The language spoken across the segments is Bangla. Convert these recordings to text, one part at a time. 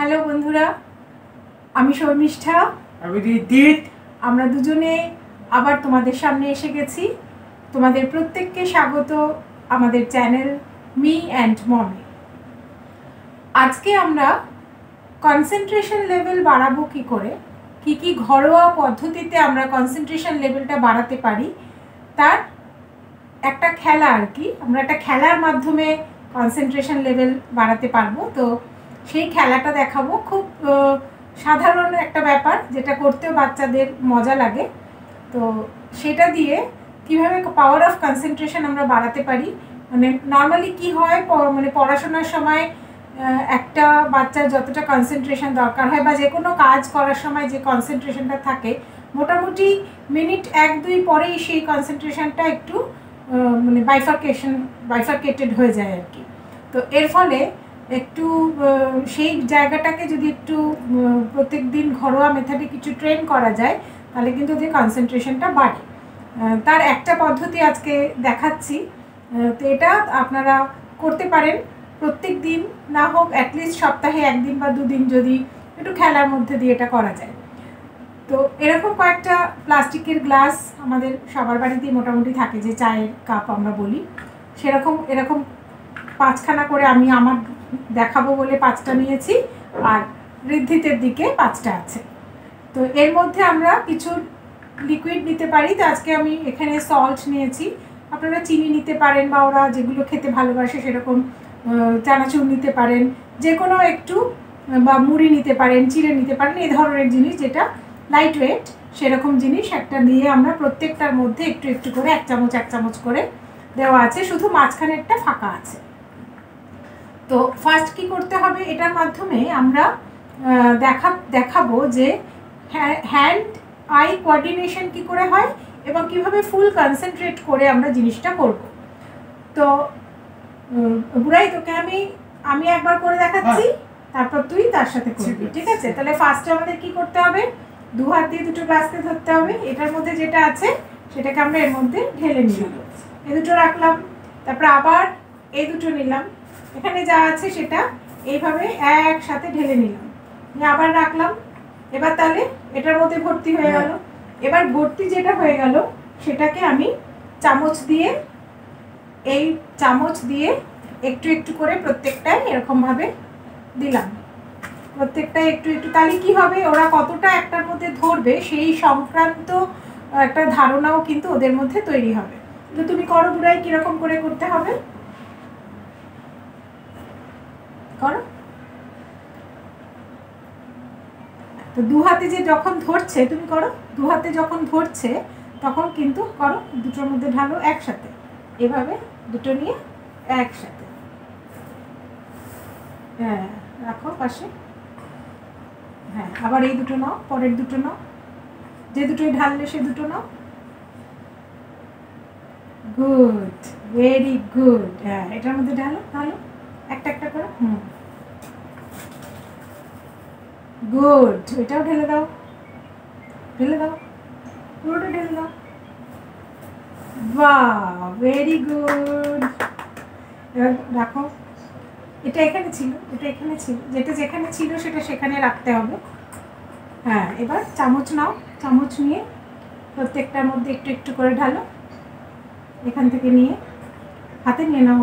হ্যালো বন্ধুরা, আমি শর্মিষ্ঠা, আমি রিদিত। আমরা দুজনে আবার তোমাদের সামনে এসে গেছি। তোমাদের প্রত্যেককে স্বাগত আমাদের চ্যানেল মি অ্যান্ড মমি। আজকে আমরা কনসেন্ট্রেশন লেভেল বাড়াবো কী করে, কী কী ঘরোয়া পদ্ধতিতে আমরা কনসেন্ট্রেশন লেভেলটা বাড়াতে পারি তার একটা খেলা আর কি। আমরা একটা খেলার মাধ্যমে কনসেন্ট্রেশন লেভেল বাড়াতে পারবো। তো সেই খেলাটা দেখাবো। খুব সাধারণ একটা ব্যাপার, যেটা করতেও বাচ্চাদের মজা লাগে। তো সেটা দিয়ে কিভাবে পাওয়ার অফ কনসেন্ট্রেশন আমরা বাড়াতে পারি। মানে নর্মালি কি হয়, মানে পড়াশোনার সময় একটা বাচ্চার যতটা কনসেন্ট্রেশন দরকার হয় বা যে কোনো কাজ করার সময় যে কনসেন্ট্রেশনটা থাকে, মোটামুটি মিনিট 1-2 পরেই সেই কনসেন্ট্রেশনটা একটু মানে বাইফার্কেটেড হয়ে যায় আর কি। তো এর ফলে একটু সেই জায়গাটাকে যদি একটু প্রত্যেক দিন ঘরোয়া মেথডে কিছু ট্রেন করা যায়, তাহলে কিন্তু ওদের কনসেন্ট্রেশনটা বাড়ে। তার একটা পদ্ধতি আজকে দেখাচ্ছি। তো এটা আপনারা করতে পারেন প্রত্যেক দিন, না হোক অ্যাটলিস্ট সপ্তাহে 1 দিন বা 2 দিন, যদি একটু খেলার মধ্যে দিয়ে এটা করা যায়। তো এরকম কয়েকটা প্লাস্টিকের গ্লাস আমাদের সবার বাড়িতেই মোটামুটি থাকে, যে চায়ের কাপ আমরা বলি, সেরকম এরকম 5খানা করে আমি আমার দেখাবো বলে 5টা নিয়েছি, আর ঋদ্ধিতের দিকে 5টা আছে। তো এর মধ্যে আমরা কিছু লিকুইড নিতে পারি। তো আজকে আমি এখানে সল্ট নিয়েছি, আপনারা চিনি নিতে পারেন, বা ওরা যেগুলো খেতে ভালোবাসে সেরকম চানাচুর নিতে পারেন, যে কোনো একটু, বা মুড়ি নিতে পারেন, চিড়ে নিতে পারেন, এই ধরনের জিনিস যেটা লাইট ওয়েট, সেরকম জিনিস একটা দিয়ে আমরা প্রত্যেকটার মধ্যে একটু একটু করে 1 চামচ করে দেওয়া আছে, শুধু মাঝখানেরটা ফাঁকা আছে। তো ফার্স্ট কি করতে হবে, এটার মাধ্যমে আমরা দেখাবো যে হ্যান্ড আই কোঅর্ডিনেশন কি করে হয় এবং কিভাবে ফুল কনসেন্ট্রেট করে আমরা জিনিসটা করব। তো বুড়াই, তোকে আমি একবার করে দেখাচ্ছি, তারপর তুই তার সাথে করবি, ঠিক আছে? তাহলে ফার্স্টে আমাদের কি করতে হবে, 2 হাত দিয়ে দুটো গ্লাসকে ধরতে হবে। এটার মধ্যে যেটা আছে সেটাকে আমরা এর মধ্যে ঢেলে নিলাম, এই দুটো রাখলাম, তারপর আবার এই দুটো নিলাম, এখানে যা আছে সেটা এইভাবে একসাথে ঢেলে নিলাম, আবার রাখলাম। এবার তাহলে এটার মধ্যে ভর্তি হয়ে গেল। এবার ভর্তি যেটা হয়ে গেল সেটাকে আমি চামচ দিয়ে একটু একটু করে প্রত্যেকটাই এরকমভাবে দিলাম, প্রত্যেকটাই একটু একটু। তাহলে কি হবে, ওরা কতটা একটার মধ্যে ধরবে সেই সংক্রান্ত একটা ধারণাও কিন্তু ওদের মধ্যে তৈরি হবে। তো তুমি করো বুড়াই, কিরকম করে করতে হবে করো। তো 2 হাতে যে যখন ধরছে, তুমি করো, 2 হাতে যখন ধরছে তখন কিন্তু করো, দুটোর মধ্যে ঢালো একসাথে, এভাবে দুটো নিয়ে একসাথে, হ্যাঁ রাখো পাশে। হ্যাঁ, আবার এই দুটো নাও, পরের দুটো নাও, যে দুটোই ঢাললে সে দুটো নাও। Good, very good. হ্যাঁ, এটার মধ্যে ঢালো একটা একটা করে। গুড, এটাও ঢেলে দাও পুরোটা ঢেলে দাও। বাহ, ভেরি গুড। এবার রাখো, এটা এখানে ছিল, যেটা যেখানে ছিল সেটা সেখানে রাখতে হবে। হ্যাঁ, এবার চামচ নাও, চামচ নিয়ে প্রত্যেকটার মধ্যে একটু একটু করে ঢালো, এখান থেকে নিয়ে হাতে নিয়ে নাও,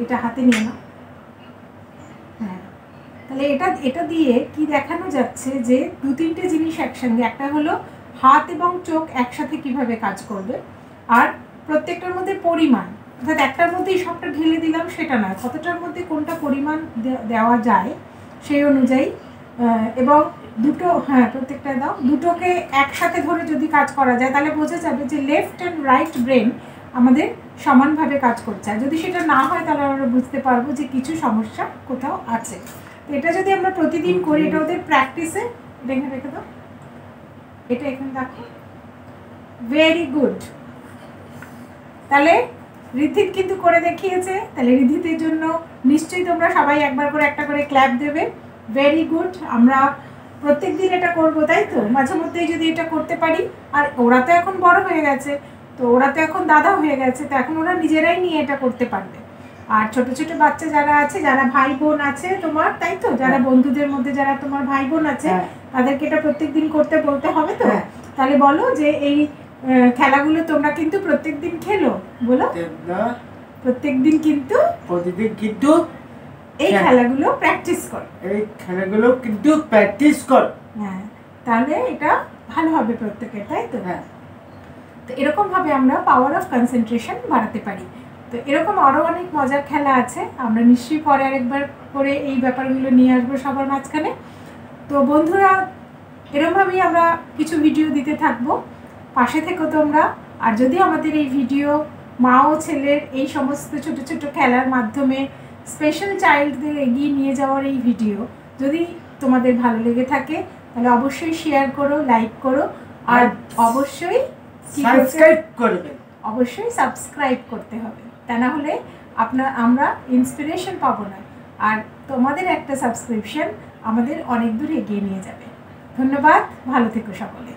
এটা হাতে নিয়ে নাও। হ্যাঁ, তাহলে এটা দিয়ে কি দেখানো যাচ্ছে যে 2-3টে জিনিস একসঙ্গে, একটা হলো হাত এবং চোখ একসাথে কিভাবে কাজ করবে, আর প্রত্যেকটার মধ্যে পরিমাণ, অর্থাৎ একটার মধ্যেই সবটা ঢেলে দিলাম সেটা নয়, কতটার মধ্যে কোনটা পরিমাণ দেওয়া যায় সেই অনুযায়ী। এবং দুটো, হ্যাঁ প্রত্যেকটা দাও, দুটোকে একসাথে ধরে যদি কাজ করা যায় তাহলে বোঝা যাবে যে লেফট অ্যান্ড রাইট ব্রেন আমাদের সমানভাবে কাজ করছে। আর যদি সেটা না হয় তাহলে আমরা বুঝতে পারবো যে কিছু সমস্যা কোথাও আছে। তো এটা যদি আমরা প্রতিদিন করি, এটা ওদের প্র্যাকটিসে, রেখে দাও, এটা এখানে দেখো, ভেরি গুড। তাহলে ঋদ্ধিত কিন্তু করে দেখিয়েছে, তাহলে ঋদ্ধিতের জন্য নিশ্চয়ই তোমরা সবাই একবার করে একটা করে ক্ল্যাপ দেবে। Very good. আমরা প্রত্যেক দিন এটা করবো, তাই তো? মাঝে মধ্যেই যদি এটা করতে পারি, আর ওরা তো এখন বড় হয়ে গেছে, তো ওরা তো এখন দাদা হয়ে গেছে, তো এখন ওরা নিজেরাই নিয়ে এটা করতে পারবে। আর ছোট ছোট বাচ্চা যারা আছে, যারা ভাই বোন আছে তোমার, তাই তো, যারা বন্ধুদের মধ্যে যারা তোমার ভাই বোন আছে, তাদেরকে এটা প্রত্যেকদিন করতে বলতে হবে তো। তাহলে বলো যে এই খেলাগুলো তোমরা কিন্তু প্রত্যেকদিন খেলো, বলো প্রত্যেকদিন কিন্তু, প্রতিদিন কিন্তু এই খেলাগুলো প্র্যাকটিস কর, এই খেলাগুলো কিন্তু প্র্যাকটিস কর। হ্যাঁ, তাহলে এটা ভালো হবে প্রত্যেকের, তাই তো। হ্যাঁ, তো এরকম ভাবে আমরা পাওয়ার অফ কনসেন্ট্রেশন বাড়াতে পারি। তো এরকম আরও অনেক মজার খেলা আছে, আমরা নিশ্চয়ই পরে আরেকবার করে এই ব্যাপারগুলো নিয়ে আসবো সবার মাঝখানে। তো বন্ধুরা, এরকমভাবেই আমরা কিছু ভিডিও দিতে থাকবো, পাশে থেকো তোমরা। আর যদি আমাদের এই ভিডিও মা ও ছেলের এই সমস্ত ছোট ছোট খেলার মাধ্যমে স্পেশাল চাইল্ডদের এগিয়ে নিয়ে যাওয়ার এই ভিডিও যদি তোমাদের ভালো লেগে থাকে, তাহলে অবশ্যই শেয়ার করো, লাইক করো, আর অবশ্যই সাবস্ক্রাইব করবে, অবশ্যই সাবস্ক্রাইব করতে হবে, তা না হলে আমরা ইন্সপিরেশন পাবো না। আর তোমাদের একটা সাবস্ক্রিপশন আমাদের অনেক দূর এগিয়ে নিয়ে যাবে। ধন্যবাদ, ভালো থেকো সকলে।